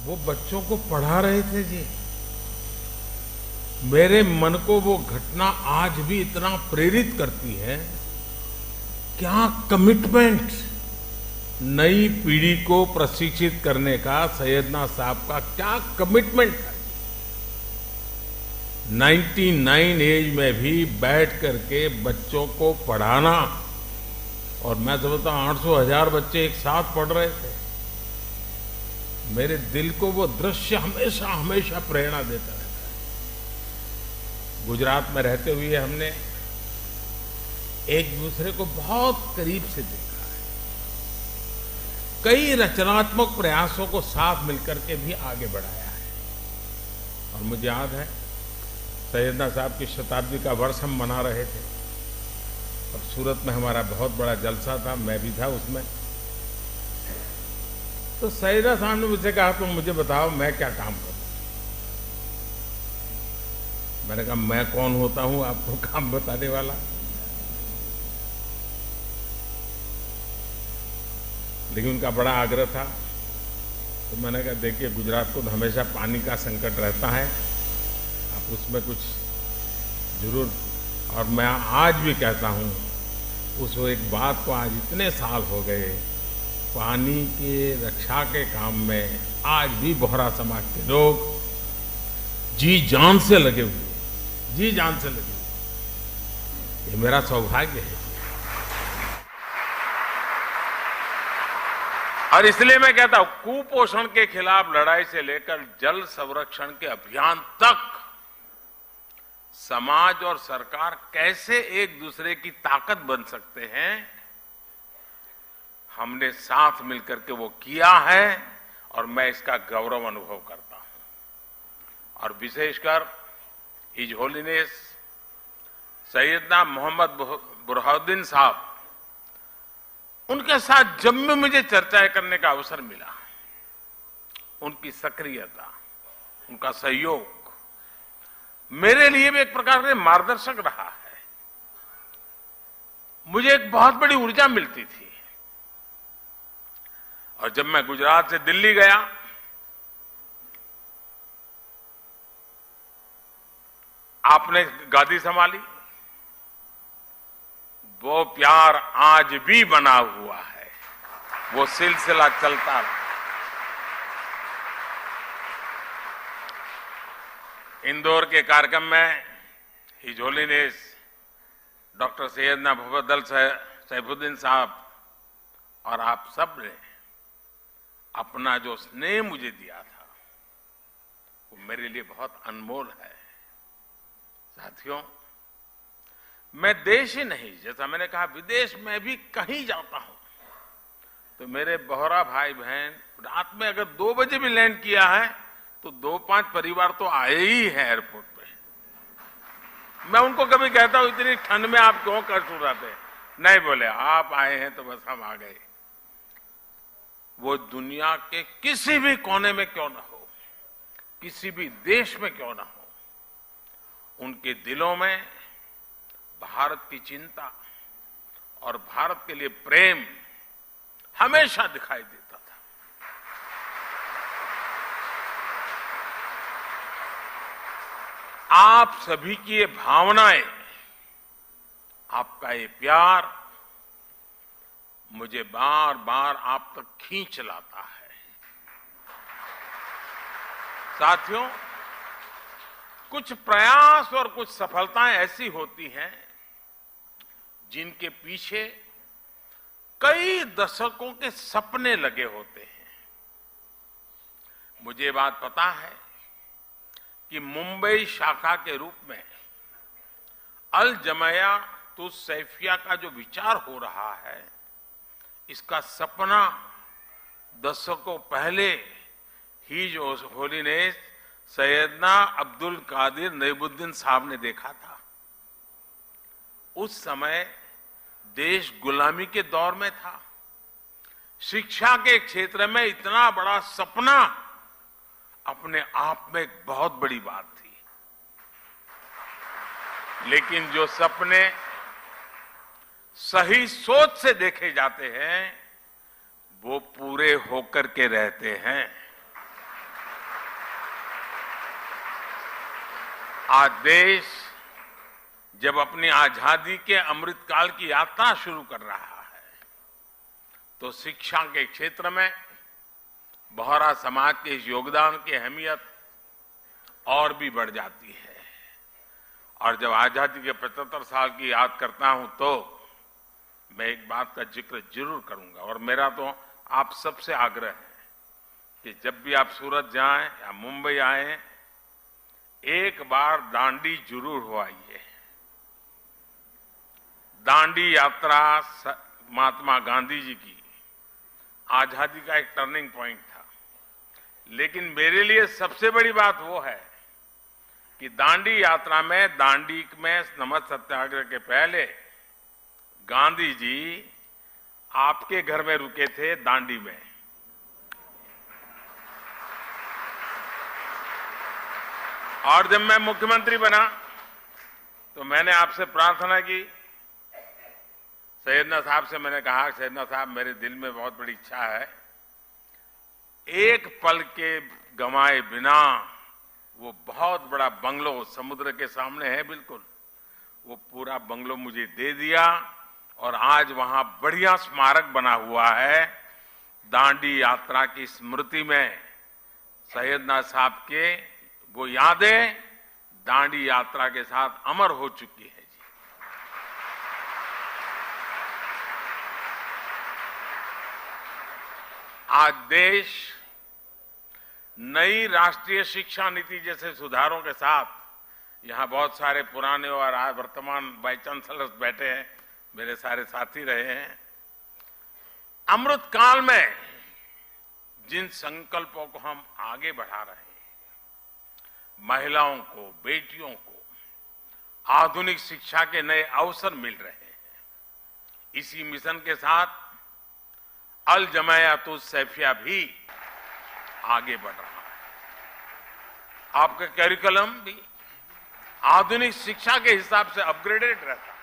वो बच्चों को पढ़ा रहे थे जी। मेरे मन को वो घटना आज भी इतना प्रेरित करती है। क्या कमिटमेंट, नई पीढ़ी को प्रशिक्षित करने का सैयदना साहब का क्या कमिटमेंट है। 99 एज में भी बैठ करके बच्चों को पढ़ाना, और मैं समझता हूं 800,000 बच्चे एक साथ पढ़ रहे थे। मेरे दिल को वो दृश्य हमेशा हमेशा प्रेरणा देता रहता है। गुजरात में रहते हुए हमने एक दूसरे को बहुत करीब से देखा है। कई रचनात्मक प्रयासों को साथ मिलकर के भी आगे बढ़ाया है। और मुझे याद है सैयदना साहब की शताब्दी का वर्ष हम मना रहे थे और सूरत में हमारा बहुत बड़ा जलसा था, मैं भी था उसमें। तो सैयदा साहब ने मुझसे कहा तुम मुझे बताओ मैं क्या काम करूं। मैंने कहा मैं कौन होता हूं आपको काम बताने वाला। लेकिन उनका बड़ा आग्रह था। तो मैंने कहा देखिए गुजरात को तो हमेशा पानी का संकट रहता है, आप उसमें कुछ जरूर। और मैं आज भी कहता हूं उस एक बात को, आज इतने साल हो गए, पानी के रक्षा के काम में आज भी बोहरा समाज के लोग जी जान से लगे हुए, जी जान से लगे हुए। ये मेरा सौभाग्य है। और इसलिए मैं कहता हूं कुपोषण के खिलाफ लड़ाई से लेकर जल संरक्षण के अभियान तक समाज और सरकार कैसे एक दूसरे की ताकत बन सकते हैं, हमने साथ मिलकर के वो किया है और मैं इसका गौरव अनुभव करता हूं। और विशेषकर हिज होलीनेस सैयदना मोहम्मद बुरहानुद्दीन साहब, उनके साथ जब भी मुझे चर्चाएं करने का अवसर मिला, उनकी सक्रियता, उनका सहयोग मेरे लिए भी एक प्रकार से मार्गदर्शक रहा है। मुझे एक बहुत बड़ी ऊर्जा मिलती थी। और जब मैं गुजरात से दिल्ली गया, आपने गादी संभाली, वो प्यार आज भी बना हुआ है, वो सिलसिला चलता रहा। इंदौर के कार्यक्रम में his holiness doctor Syedna Mufaddal Saifuddin साहब और आप सब ने अपना जो स्नेह मुझे दिया था, वो मेरे लिए बहुत अनमोल है। साथियों, मैं देश ही नहीं, जैसा मैंने कहा विदेश में भी कहीं जाता हूं तो मेरे बोहरा भाई बहन रात में अगर 2 बजे भी लैंड किया है तो 2-5 परिवार तो आए ही हैं एयरपोर्ट पे। मैं उनको कभी कहता हूं इतनी ठंड में आप क्यों कष्ट उठाते? नहीं, बोले आप आए हैं तो बस हम आ गए। वो दुनिया के किसी भी कोने में क्यों ना हो, किसी भी देश में क्यों ना हो, उनके दिलों में भारत की चिंता और भारत के लिए प्रेम हमेशा दिखाई देता था। आप सभी की ये भावनाएं, आपका ये प्यार मुझे बार बार आप तक खींच लाता है। साथियों, कुछ प्रयास और कुछ सफलताएं ऐसी होती हैं जिनके पीछे कई दशकों के सपने लगे होते हैं। मुझे बात पता है कि मुंबई शाखा के रूप में अल जमिया तुस सैफिया का जो विचार हो रहा है, इसका सपना दशकों पहले हिज होलीनेस सैयदना अब्दुल कादिर नईमुद्दीन साहब ने देखा था। उस समय देश गुलामी के दौर में था। शिक्षा के क्षेत्र में इतना बड़ा सपना अपने आप में एक बहुत बड़ी बात थी। लेकिन जो सपने सही सोच से देखे जाते हैं वो पूरे होकर के रहते हैं। आज देश जब अपनी आजादी के अमृतकाल की यात्रा शुरू कर रहा है तो शिक्षा के क्षेत्र में बोहरा समाज के इस योगदान की अहमियत और भी बढ़ जाती है। और जब आजादी के 75 साल की याद करता हूं तो मैं एक बात का जिक्र जरूर करूंगा और मेरा तो आप सबसे आग्रह है कि जब भी आप सूरत जाएं या मुंबई आएं, एक बार दांडी जरूर हो आइए। दांडी यात्रा महात्मा गांधी जी की आजादी का एक टर्निंग पॉइंट था, लेकिन मेरे लिए सबसे बड़ी बात वो है कि दांडी यात्रा में, दांडी में नमक सत्याग्रह के पहले गांधी जी आपके घर में रुके थे दांडी में। और जब मैं मुख्यमंत्री बना तो मैंने आपसे प्रार्थना की, सैयदना साहब से मैंने कहा, सैयदना साहब मेरे दिल में बहुत बड़ी इच्छा है, एक पल के गंवाए बिना वो बहुत बड़ा बंगलो समुद्र के सामने है बिल्कुल, वो पूरा बंगलो मुझे दे दिया और आज वहां बढ़िया स्मारक बना हुआ है। दांडी यात्रा की स्मृति में सैयदना साहब के वो यादें दांडी यात्रा के साथ अमर हो चुकी है जी। आज देश नई राष्ट्रीय शिक्षा नीति जैसे सुधारों के साथ, यहां बहुत सारे पुराने और वर्तमान वाइस चांसलर्स बैठे हैं, मेरे सारे साथी रहे हैं, अमृत काल में जिन संकल्पों को हम आगे बढ़ा रहे हैं, महिलाओं को, बेटियों को आधुनिक शिक्षा के नए अवसर मिल रहे हैं। इसी मिशन के साथ अल जमायातुस सैफिया भी आगे बढ़ रहा है। आपका करिकुलम भी आधुनिक शिक्षा के हिसाब से अपग्रेडेड रहता है।